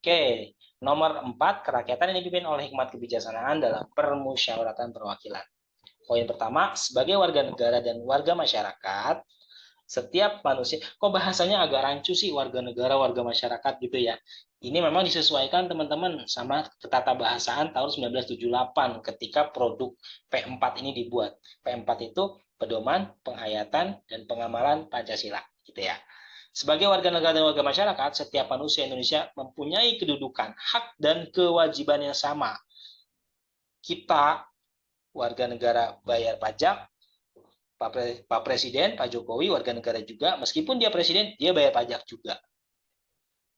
Oke, nomor 4, kerakyatan yang dipimpin oleh hikmat kebijaksanaan dalam permusyawaratan perwakilan. Poin pertama, sebagai warga negara dan warga masyarakat, setiap manusia, kok bahasanya agak rancu sih warga negara, warga masyarakat gitu ya. Ini memang disesuaikan teman-teman sama ketata bahasaan tahun 1978 ketika produk P4 ini dibuat. P4 itu pedoman, penghayatan, dan pengamalan Pancasila gitu ya. Sebagai warga negara dan warga masyarakat, setiap manusia Indonesia mempunyai kedudukan, hak, dan kewajiban yang sama. Kita, warga negara, bayar pajak, Pak Presiden, Pak Jokowi, warga negara juga, meskipun dia presiden, dia bayar pajak juga.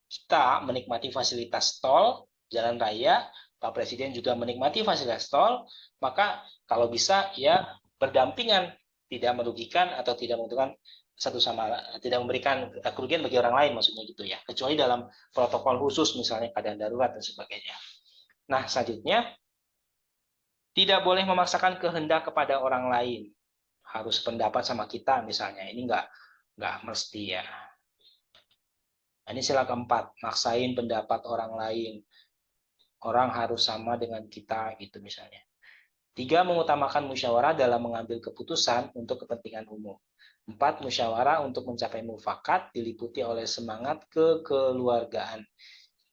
Kita menikmati fasilitas tol, jalan raya, Pak Presiden juga menikmati fasilitas tol, maka kalau bisa ya berdampingan, tidak merugikan atau tidak menguntungkan satu sama tidak memberikan kerugian bagi orang lain maksudnya gitu ya, kecuali dalam protokol khusus misalnya keadaan darurat dan sebagainya. Nah, selanjutnya tidak boleh memaksakan kehendak kepada orang lain, harus pendapat sama kita misalnya, ini nggak mesti ya. Nah, ini sila keempat, maksain pendapat orang lain, orang harus sama dengan kita gitu misalnya. 3, mengutamakan musyawarah dalam mengambil keputusan untuk kepentingan umum. 4, musyawarah untuk mencapai mufakat diliputi oleh semangat kekeluargaan.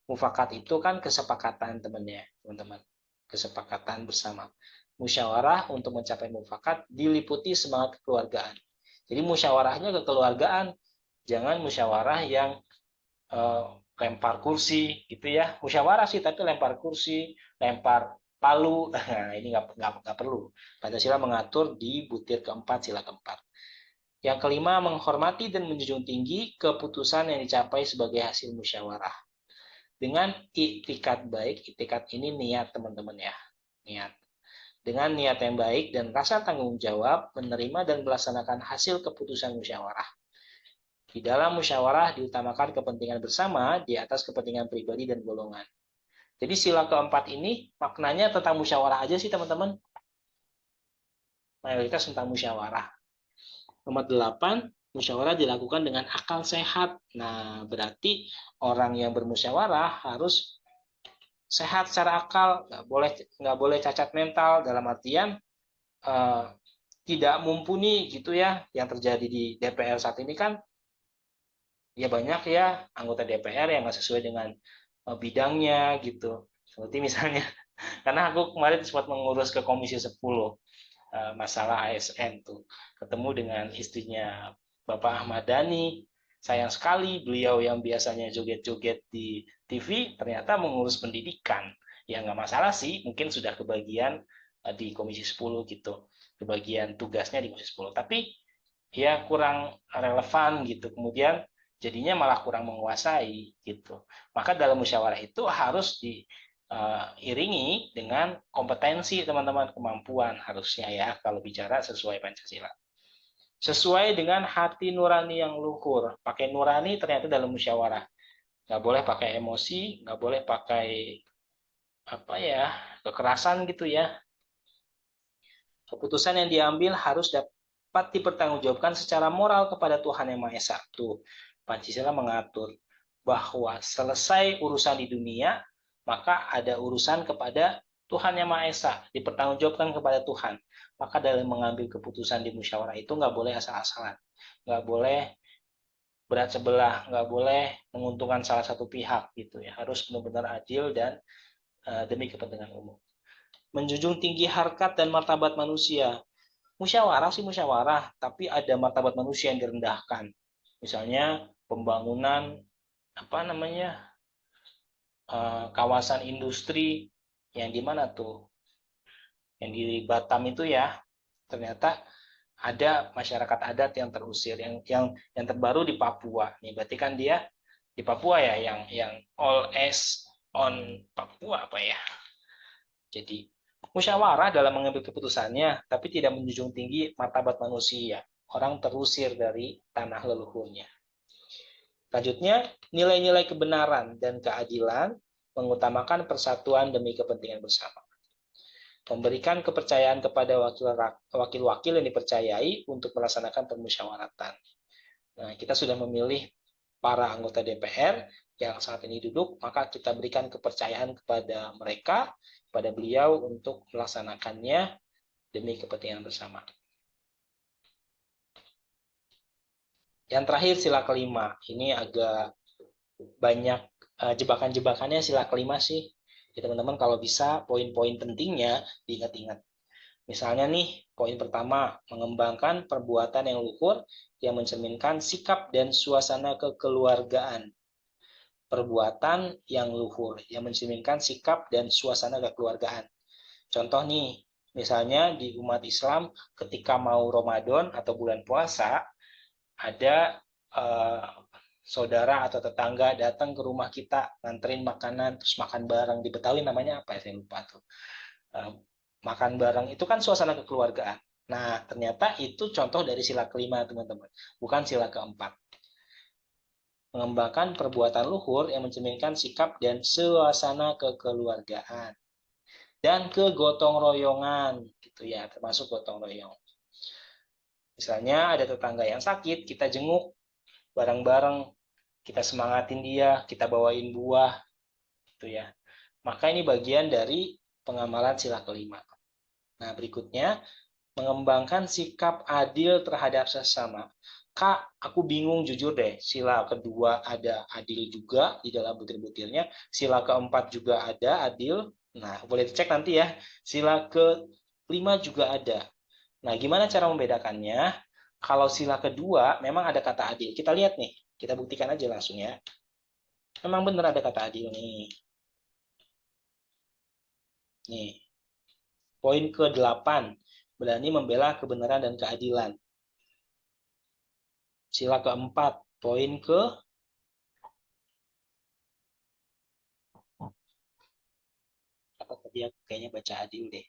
Mufakat itu kan kesepakatan teman-teman. Kesepakatan bersama. Musyawarah untuk mencapai mufakat diliputi semangat kekeluargaan. Jadi musyawarahnya kekeluargaan, jangan musyawarah yang lempar kursi gitu ya. Musyawarah sih tapi lempar kursi, lempar palu. Nah, ini nggak perlu. Pancasila mengatur di butir keempat, sila keempat. Yang kelima, menghormati dan menjunjung tinggi keputusan yang dicapai sebagai hasil musyawarah. Dengan iktikat baik, iktikat ini niat teman-teman ya, niat. Dengan niat yang baik dan rasa tanggung jawab, menerima dan melaksanakan hasil keputusan musyawarah. Di dalam musyawarah diutamakan kepentingan bersama di atas kepentingan pribadi dan golongan. Jadi sila keempat ini maknanya tentang musyawarah aja sih teman-teman. Mayoritas tentang musyawarah. Nomor 8, musyawarah dilakukan dengan akal sehat. Nah, berarti orang yang bermusyawarah harus sehat secara akal, nggak boleh cacat mental dalam artian eh, tidak mumpuni gitu ya. Yang terjadi di DPR saat ini kan ya banyak ya anggota DPR yang nggak sesuai dengan bidangnya gitu. Seperti misalnya, karena aku kemarin sempat mengurus ke Komisi 10 masalah ASN tuh, ketemu dengan istrinya Bapak Ahmad Dhani. Sayang sekali beliau yang biasanya joget-joget di TV ternyata mengurus pendidikan. Ya nggak masalah sih, mungkin sudah kebagian di Komisi 10 gitu, kebagian tugasnya di Komisi 10. Tapi ya kurang relevan gitu. Kemudian jadinya malah kurang menguasai gitu. Maka dalam musyawarah itu harus diiringi dengan kompetensi teman-teman, kemampuan harusnya ya kalau bicara sesuai Pancasila. Sesuai dengan hati nurani yang luhur. Pakai nurani ternyata dalam musyawarah. Nggak boleh pakai emosi, nggak boleh pakai apa ya kekerasan gitu ya. Keputusan yang diambil harus dapat dipertanggungjawabkan secara moral kepada Tuhan Yang Maha Esa. Tuh, Pancasila mengatur bahwa selesai urusan di dunia, maka ada urusan kepada Tuhan Yang Maha Esa, dipertanggungjawabkan kepada Tuhan. Maka dalam mengambil keputusan di musyawarah itu nggak boleh asal-asalan, nggak boleh berat sebelah, nggak boleh menguntungkan salah satu pihak gitu ya. Harus benar-benar adil dan demi kepentingan umum. Menjunjung tinggi harkat dan martabat manusia. Musyawarah sih musyawarah, tapi ada martabat manusia yang direndahkan. Misalnya pembangunan apa namanya kawasan industri yang di mana tuh, yang di Batam itu ya, ternyata ada masyarakat adat yang terusir, yang terbaru di Papua. Nih berarti kan dia di Papua ya, yang all eyes on Papua apa ya. Jadi musyawarah dalam mengambil keputusannya, tapi tidak menjunjung tinggi martabat manusia. Orang terusir dari tanah leluhurnya. Selanjutnya, nilai-nilai kebenaran dan keadilan mengutamakan persatuan demi kepentingan bersama. Memberikan kepercayaan kepada wakil-wakil yang dipercayai untuk melaksanakan permusyawaratan. Nah, kita sudah memilih para anggota DPR, yang saat ini duduk, maka kita berikan kepercayaan kepada mereka, kepada beliau untuk melaksanakannya demi kepentingan bersama. Yang terakhir sila kelima, ini agak banyak jebakan-jebakannya sila kelima sih. Ya, teman-teman kalau bisa poin-poin pentingnya diingat-ingat. Misalnya nih, poin pertama, mengembangkan perbuatan yang luhur yang mencerminkan sikap dan suasana kekeluargaan. Perbuatan yang luhur yang mencerminkan sikap dan suasana kekeluargaan. Contoh nih, misalnya di umat Islam ketika mau Ramadan atau bulan puasa, ada saudara atau tetangga datang ke rumah kita nganterin makanan terus makan bareng. Di Betawi namanya apa ya, saya lupa tuh. Makan bareng itu kan suasana kekeluargaan. Nah, ternyata itu contoh dari sila kelima, teman-teman, bukan sila keempat. Mengembangkan perbuatan luhur yang mencerminkan sikap dan suasana kekeluargaan dan kegotong royongan gitu ya, termasuk gotong royong. Misalnya ada tetangga yang sakit, kita jenguk bareng-bareng, kita semangatin dia, kita bawain buah gitu ya. Maka ini bagian dari pengamalan sila kelima. Nah, berikutnya mengembangkan sikap adil terhadap sesama. Kak, aku bingung jujur deh. Sila kedua ada adil juga di dalam butir-butirnya. Sila keempat juga ada adil. Nah, boleh dicek nanti ya. Sila kelima juga ada. Nah, gimana cara membedakannya? Kalau sila kedua memang ada kata adil. Kita lihat nih. Kita buktikan aja langsung ya. Memang benar ada kata adil nih. Nih. Poin ke-8. Berani membela kebenaran dan keadilan. Sila keempat, poin ke apa tadi, aku kayaknya baca adil deh.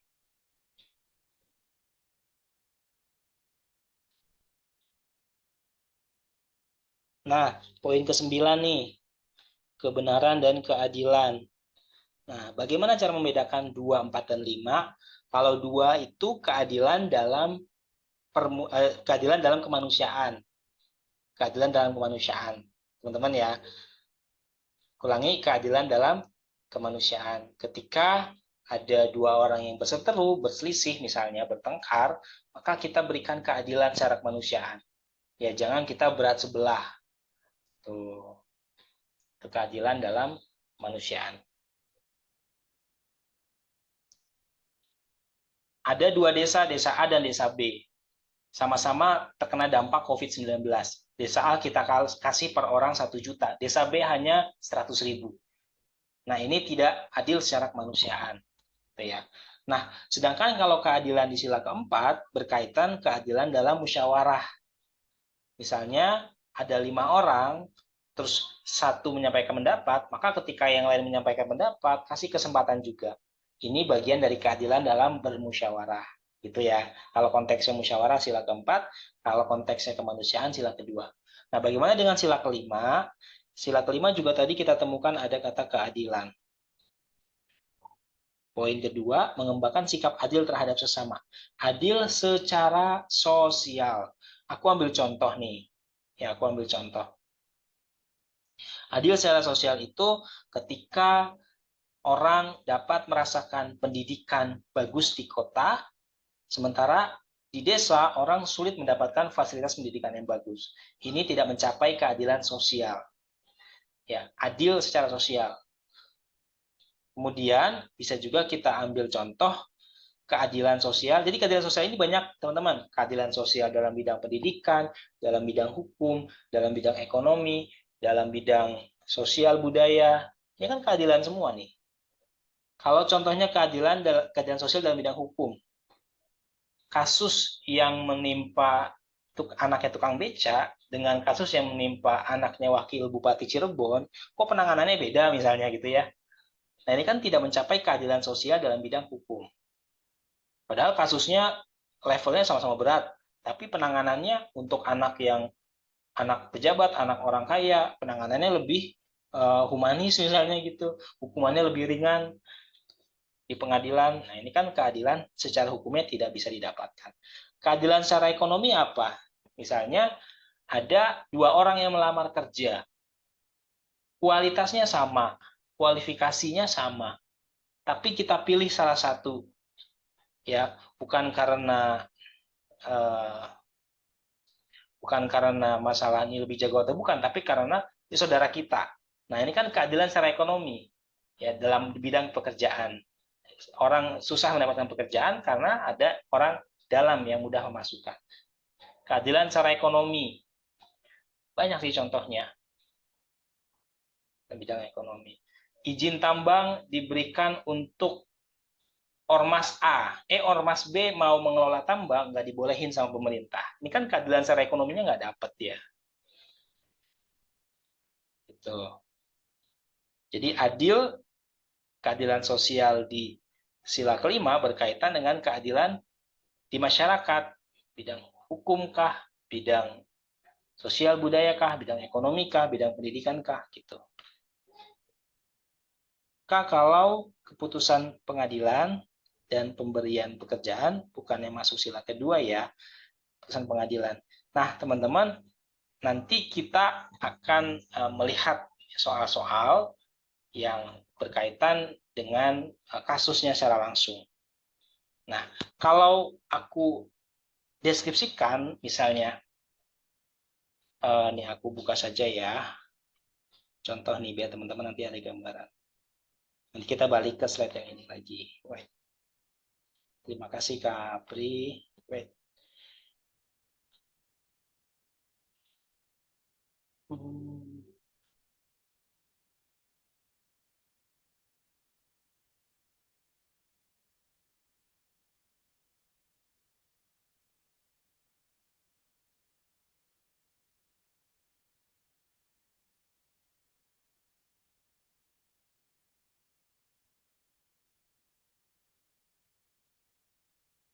Nah, poin ke-9 nih, kebenaran dan keadilan. Nah, bagaimana cara membedakan 2, 4, dan 5? Kalau 2 itu keadilan dalam kemanusiaan. Keadilan dalam kemanusiaan. Teman-teman ya, ulangi, keadilan dalam kemanusiaan. Ketika ada dua orang yang berseteru, berselisih misalnya, bertengkar, maka kita berikan keadilan secara kemanusiaan. Ya, jangan kita berat sebelah. Tuh. Keadilan dalam kemanusiaan. Ada dua desa, desa A dan desa B. Sama-sama terkena dampak COVID-19. Desa A kita kasih per orang 1 juta. Desa B hanya 100.000. Nah, ini tidak adil secara kemanusiaan. Ya. Nah, sedangkan kalau keadilan di sila keempat berkaitan keadilan dalam musyawarah. Misalnya ada 5 orang, terus satu menyampaikan pendapat, maka ketika yang lain menyampaikan pendapat, kasih kesempatan juga. Ini bagian dari keadilan dalam bermusyawarah. Gitu ya. Kalau konteksnya musyawarah sila keempat, kalau konteksnya kemanusiaan sila kedua. Nah, bagaimana dengan sila kelima? Sila kelima juga tadi kita temukan ada kata keadilan. Poin kedua, mengembangkan sikap adil terhadap sesama. Adil secara sosial. Aku ambil contoh nih. Ya, aku ambil contoh. Adil secara sosial itu ketika orang dapat merasakan pendidikan bagus di kota, sementara di desa orang sulit mendapatkan fasilitas pendidikan yang bagus. Ini tidak mencapai keadilan sosial. Ya, adil secara sosial. Kemudian bisa juga kita ambil contoh keadilan sosial. Jadi keadilan sosial ini banyak, teman-teman. Keadilan sosial dalam bidang pendidikan, dalam bidang hukum, dalam bidang ekonomi, dalam bidang sosial budaya. Ini kan keadilan semua nih. Kalau contohnya keadilan sosial dalam bidang hukum, kasus yang menimpa anaknya tukang beca dengan kasus yang menimpa anaknya wakil bupati Cirebon, kok penanganannya beda misalnya gitu ya. Nah, ini kan tidak mencapai keadilan sosial dalam bidang hukum. Padahal kasusnya levelnya sama-sama berat, tapi penanganannya untuk anak pejabat, anak orang kaya, penanganannya lebih humanis misalnya gitu, hukumannya lebih ringan di pengadilan. Nah, ini kan keadilan secara hukumnya tidak bisa didapatkan. Keadilan secara ekonomi apa? Misalnya ada 2 orang yang melamar kerja. kualitasnya sama, kualifikasinya sama, tapi kita pilih salah satu, ya, bukan karena eh, bukan karena masalah ini lebih jago atau bukan, tapi karena ini saudara kita. Nah, ini kan keadilan secara ekonomi, ya, dalam bidang pekerjaan. Orang susah mendapatkan pekerjaan karena ada orang dalam yang mudah memasukkan. Keadilan secara ekonomi, banyak sih contohnya dalam bidang ekonomi. Izin tambang diberikan untuk Ormas A, Ormas B mau mengelola tambang, nggak dibolehin sama pemerintah. Ini kan keadilan secara ekonominya nggak dapet ya. Gitu. Jadi adil, keadilan sosial di sila kelima berkaitan dengan keadilan di masyarakat, bidang hukumkah, bidang sosial budayakah, bidang ekonomikah, bidang pendidikankah, gitu. Kalau keputusan pengadilan dan pemberian pekerjaan bukannya masuk sila kedua ya, keputusan pengadilan. Nah, teman-teman, nanti kita akan melihat soal-soal yang berkaitan dengan kasusnya secara langsung. Nah, kalau aku deskripsikan, misalnya, ini aku buka saja ya, contoh nih biar teman-teman nanti ada gambaran. Nanti kita balik ke slide yang ini lagi. Wait. Terima kasih Kak Pri. Wait.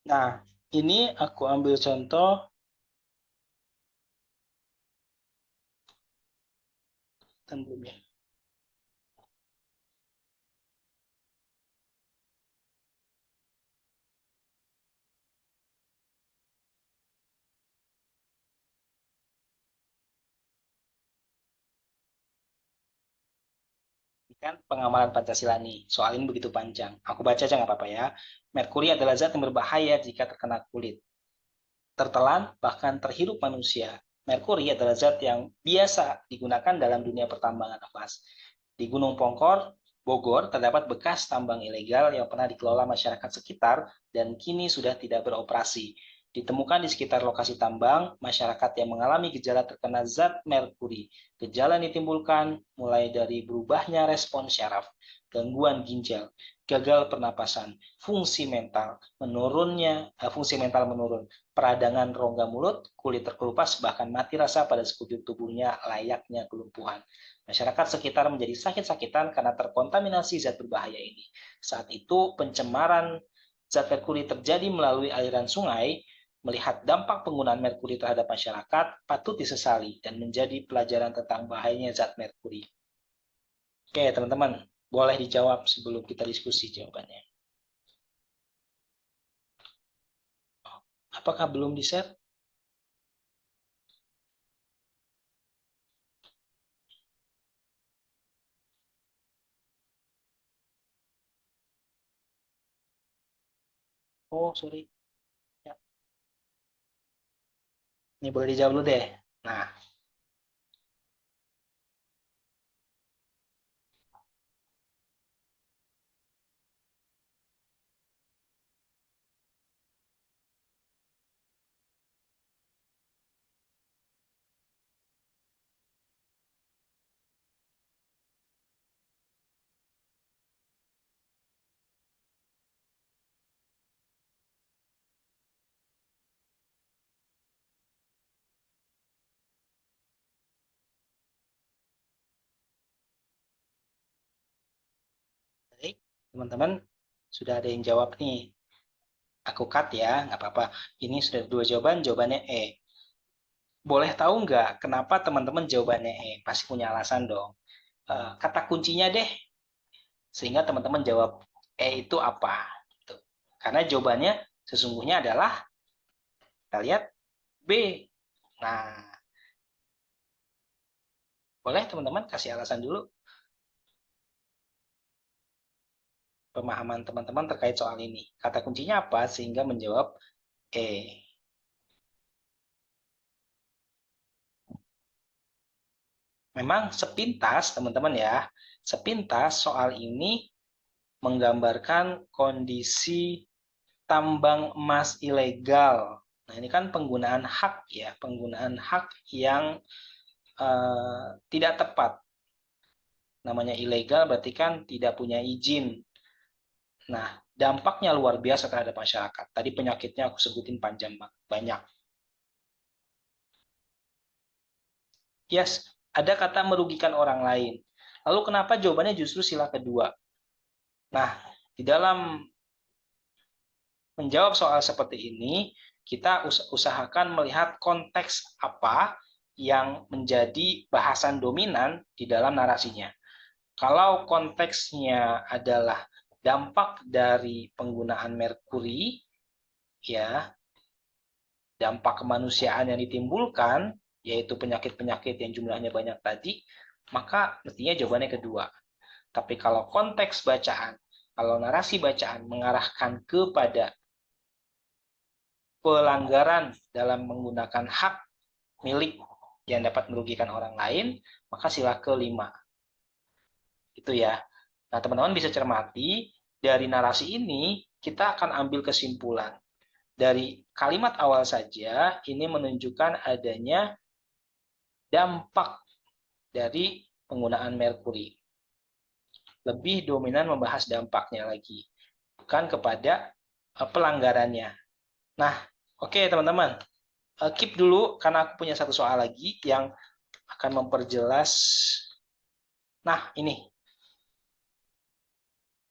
Nah, ini aku ambil contoh. Belum ya. Kan pengamalan Pancasila nih. Soal ini begitu panjang. Aku baca aja nggak apa-apa ya. Merkuri adalah zat yang berbahaya jika terkena kulit, tertelan, bahkan terhirup manusia. Merkuri adalah zat yang biasa digunakan dalam dunia pertambangan nafas. Di Gunung Pongkor, Bogor, terdapat bekas tambang ilegal yang pernah dikelola masyarakat sekitar dan kini sudah tidak beroperasi. Ditemukan di sekitar lokasi tambang, masyarakat yang mengalami gejala terkena zat merkuri. Gejala yang ditimbulkan mulai dari berubahnya respon syaraf, gangguan ginjal, gagal pernapasan, fungsi mental menurun, peradangan rongga mulut, kulit terkelupas, bahkan mati rasa pada sekujur tubuhnya layaknya kelumpuhan. Masyarakat sekitar menjadi sakit-sakitan karena terkontaminasi zat berbahaya ini. Saat itu pencemaran zat merkuri terjadi melalui aliran sungai. Melihat dampak penggunaan merkuri terhadap masyarakat patut disesali dan menjadi pelajaran tentang bahayanya zat merkuri. Oke, teman-teman, boleh dijawab sebelum kita diskusi jawabannya. Apakah belum di-share? Oh, sorry. Ya. Ini boleh dijawab dulu deh. Nah, baik, teman-teman, sudah ada yang jawab nih. Aku cut ya, nggak apa-apa. Ini sudah dua jawaban, jawabannya E. Boleh tahu nggak kenapa teman-teman jawabannya E? Pasti punya alasan dong. Kata kuncinya deh, sehingga teman-teman jawab E itu apa. Gitu. Karena jawabannya sesungguhnya adalah, kita lihat, B. Nah, boleh teman-teman kasih alasan dulu. pemahaman teman-teman terkait soal ini. Kata kuncinya apa sehingga menjawab E? Memang sepintas, teman-teman ya, sepintas soal ini menggambarkan kondisi tambang emas ilegal. Nah, ini kan penggunaan hak ya, penggunaan hak yang tidak tepat. Namanya ilegal berarti kan tidak punya izin. Nah, dampaknya luar biasa terhadap masyarakat. Tadi penyakitnya aku sebutin panjang banyak. Yes, ada kata merugikan orang lain. Lalu kenapa jawabannya justru sila kedua? Nah, di dalam menjawab soal seperti ini, kita usahakan melihat konteks apa yang menjadi bahasan dominan di dalam narasinya. Kalau konteksnya adalah dampak dari penggunaan merkuri, ya, dampak kemanusiaan yang ditimbulkan, yaitu penyakit-penyakit yang jumlahnya banyak tadi, maka mestinya jawabannya kedua. Tapi kalau konteks bacaan, kalau narasi bacaan mengarahkan kepada pelanggaran dalam menggunakan hak milik yang dapat merugikan orang lain, maka sila kelima. Itu ya. Nah, teman-teman bisa cermati, dari narasi ini kita akan ambil kesimpulan. Dari kalimat awal saja, ini menunjukkan adanya dampak dari penggunaan merkuri. Lebih dominan membahas dampaknya lagi, bukan kepada pelanggarannya. Nah, oke teman-teman. Keep dulu, karena aku punya satu soal lagi yang akan memperjelas. Nah, ini.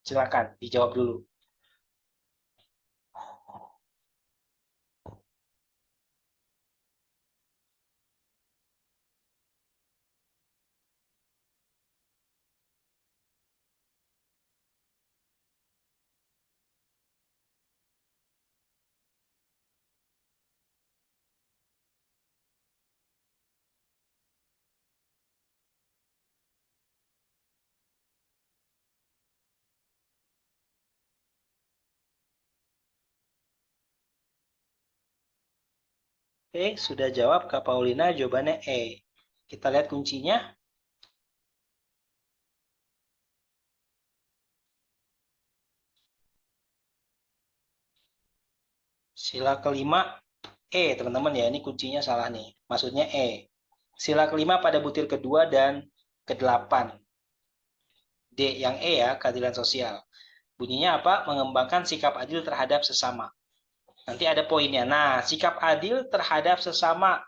Silakan, dijawab dulu. Oke, sudah jawab Kak Paulina, jawabannya E. Kita lihat kuncinya. Sila kelima E, teman-teman ya. Ini kuncinya salah nih. Maksudnya E. Sila kelima pada butir kedua dan kedelapan. D yang E ya, keadilan sosial. Bunyinya apa? Mengembangkan sikap adil terhadap sesama. Nanti ada poinnya. Nah, sikap adil terhadap sesama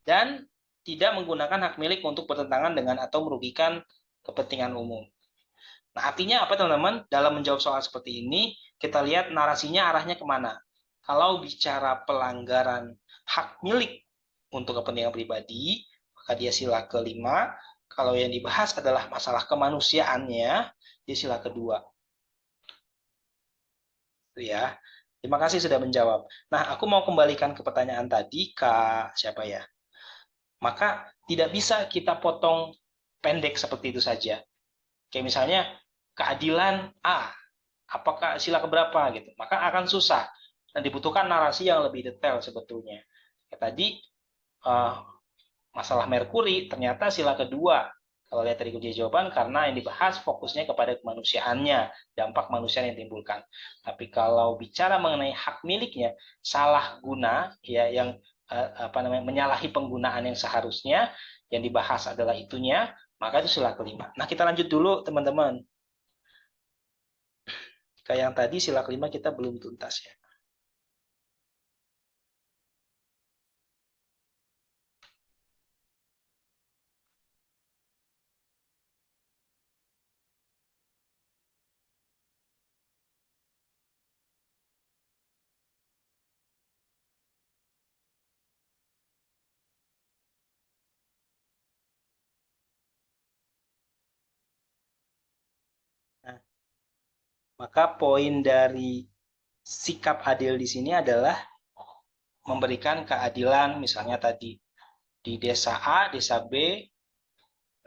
dan tidak menggunakan hak milik untuk bertentangan dengan atau merugikan kepentingan umum. Nah, artinya apa teman-teman? Dalam menjawab soal seperti ini, kita lihat narasinya arahnya kemana. Kalau bicara pelanggaran hak milik untuk kepentingan pribadi, maka dia sila kelima. Kalau yang dibahas adalah masalah kemanusiaannya, dia sila kedua. Itu ya. Terima kasih sudah menjawab. Nah, aku mau kembalikan ke pertanyaan tadi, Kak siapa ya? Maka tidak bisa kita potong pendek seperti itu saja. Kayak misalnya keadilan A, apakah sila keberapa gitu. Maka akan susah dan dibutuhkan narasi yang lebih detail sebetulnya. Kayak tadi masalah merkuri ternyata sila kedua. Kalau lihat dari kunci jawaban, karena yang dibahas fokusnya kepada kemanusiaannya, dampak manusia yang ditimbulkan. Tapi kalau bicara mengenai hak miliknya, salah guna, ya yang menyalahi penggunaan yang seharusnya, yang dibahas adalah itunya, maka itu sila kelima. Nah, kita lanjut dulu, teman-teman. Kayak yang tadi, sila kelima kita belum tuntas ya. Nah, maka poin dari sikap adil di sini adalah memberikan keadilan, misalnya tadi di desa A, desa B,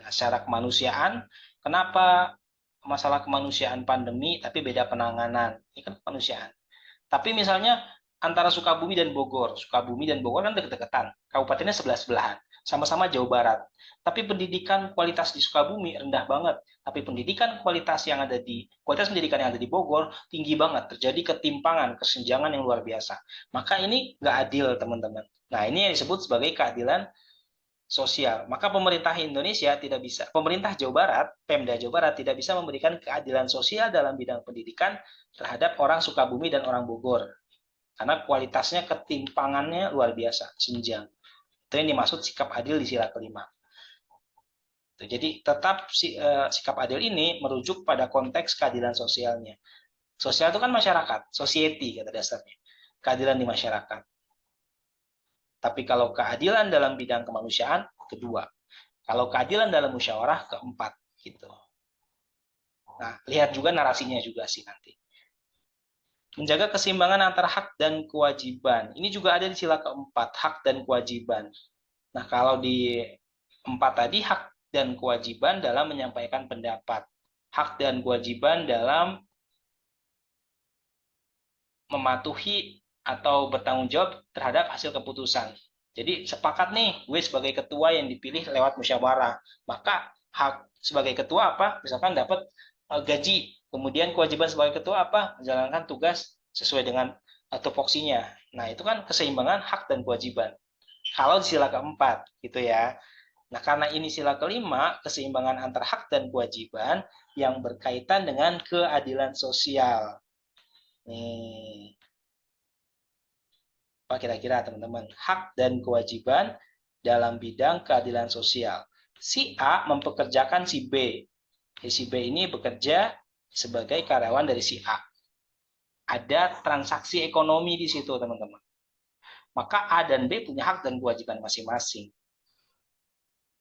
secara kemanusiaan. Kenapa masalah kemanusiaan pandemi, tapi beda penanganan. Ini kan kemanusiaan. Tapi misalnya antara Sukabumi dan Bogor kan deket-deketan. Kabupatennya sebelah-sebelahan. Sama-sama Jawa Barat. Tapi pendidikan kualitas di Sukabumi rendah banget. Tapi kualitas pendidikan yang ada di Bogor tinggi banget. Terjadi ketimpangan, kesenjangan yang luar biasa. Maka ini nggak adil, teman-teman. Nah, ini yang disebut sebagai keadilan sosial. Maka pemerintah Jawa Barat, Pemda Jawa Barat tidak bisa memberikan keadilan sosial dalam bidang pendidikan terhadap orang Sukabumi dan orang Bogor. Karena kualitasnya ketimpangannya luar biasa, senjang. Itu yang dimaksud sikap adil di sila kelima. Jadi tetap sikap adil ini merujuk pada konteks keadilan sosialnya. Sosial itu kan masyarakat, society kata dasarnya. Keadilan di masyarakat. Tapi kalau keadilan dalam bidang kemanusiaan, kedua. Kalau keadilan dalam musyawarah, keempat. Gitu. Nah, lihat juga narasinya juga sih nanti. Menjaga keseimbangan antara hak dan kewajiban. Ini juga ada di sila keempat, hak dan kewajiban. Nah, kalau di empat tadi, hak dan kewajiban dalam menyampaikan pendapat. Hak dan kewajiban dalam mematuhi atau bertanggung jawab terhadap hasil keputusan. Jadi sepakat nih, gue sebagai ketua yang dipilih lewat musyawarah. Maka hak sebagai ketua apa? Misalkan dapat gaji. Kemudian kewajiban sebagai ketua apa? Menjalankan tugas sesuai dengan tupoksinya. Nah, itu kan keseimbangan hak dan kewajiban. Kalau di sila keempat, gitu ya. Nah, karena ini sila kelima, keseimbangan antara hak dan kewajiban yang berkaitan dengan keadilan sosial. Nih, apa kira-kira teman-teman? Hak dan kewajiban dalam bidang keadilan sosial. Si A mempekerjakan si B. Si B ini bekerja sebagai karyawan dari si A. Ada transaksi ekonomi di situ, teman-teman. Maka A dan B punya hak dan kewajiban masing-masing.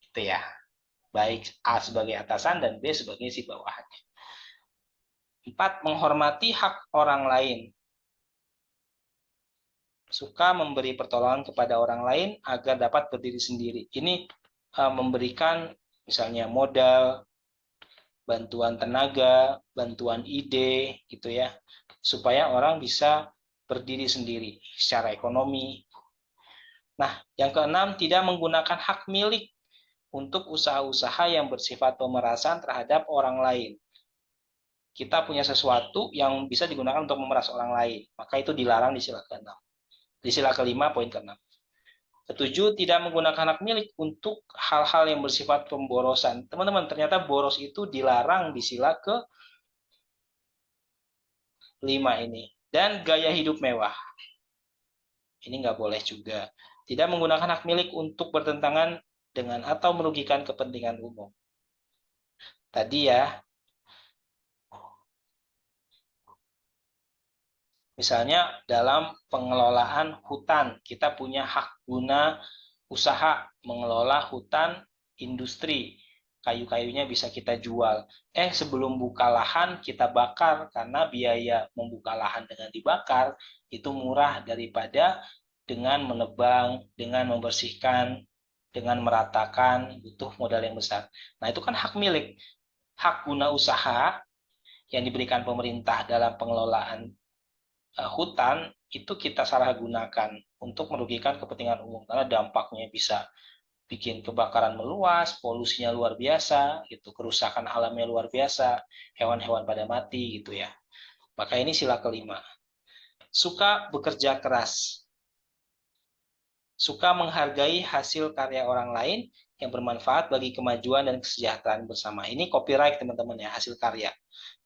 Gitu ya. Baik A sebagai atasan dan B sebagai si bawahannya. 4. Menghormati hak orang lain. Suka memberi pertolongan kepada orang lain agar dapat berdiri sendiri. Ini memberikan misalnya modal, bantuan tenaga, bantuan ide, gitu ya, supaya orang bisa berdiri sendiri secara ekonomi. Nah, yang keenam, tidak menggunakan hak milik untuk usaha-usaha yang bersifat pemerasan terhadap orang lain. Kita punya sesuatu yang bisa digunakan untuk memeras orang lain, maka itu dilarang di sila ke-6. Di sila kelima, poin ke-6. Ketujuh, tidak menggunakan hak milik untuk hal-hal yang bersifat pemborosan. Teman-teman, ternyata boros itu dilarang di sila ke-5 ini. Dan gaya hidup mewah. Ini nggak boleh juga. Tidak menggunakan hak milik untuk bertentangan dengan atau merugikan kepentingan umum. Tadi ya, misalnya dalam pengelolaan hutan, kita punya hak guna usaha mengelola hutan industri. Kayu-kayunya bisa kita jual. Sebelum buka lahan kita bakar karena biaya membuka lahan dengan dibakar itu murah daripada dengan menebang, dengan membersihkan, dengan meratakan, butuh modal yang besar. Nah, itu kan hak milik. Hak guna usaha yang diberikan pemerintah dalam pengelolaan hutan itu kita salah gunakan untuk merugikan kepentingan umum karena dampaknya bisa bikin kebakaran meluas, polusinya luar biasa, gitu, kerusakan alamnya luar biasa, hewan-hewan pada mati gitu ya. Maka ini sila kelima. Suka bekerja keras. Suka menghargai hasil karya orang lain yang bermanfaat bagi kemajuan dan kesejahteraan bersama. Ini copyright teman-teman ya, hasil karya.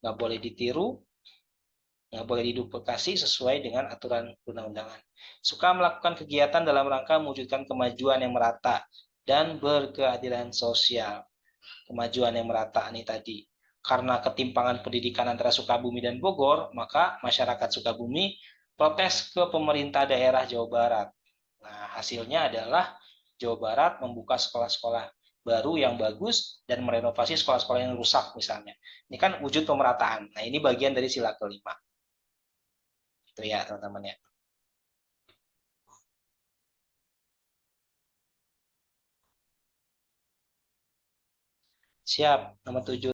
Nggak boleh ditiru, nggak boleh diduplikasi sesuai dengan aturan perundang-undangan. Suka melakukan kegiatan dalam rangka mewujudkan kemajuan yang merata dan berkeadilan sosial. Kemajuan yang merata ini tadi. Karena ketimpangan pendidikan antara Sukabumi dan Bogor, maka masyarakat Sukabumi protes ke pemerintah daerah Jawa Barat. Nah, hasilnya adalah Jawa Barat membuka sekolah-sekolah baru yang bagus dan merenovasi sekolah-sekolah yang rusak misalnya. Ini kan wujud pemerataan. Nah, ini bagian dari sila kelima. Itu ya teman-teman ya. Siap, nomor 7.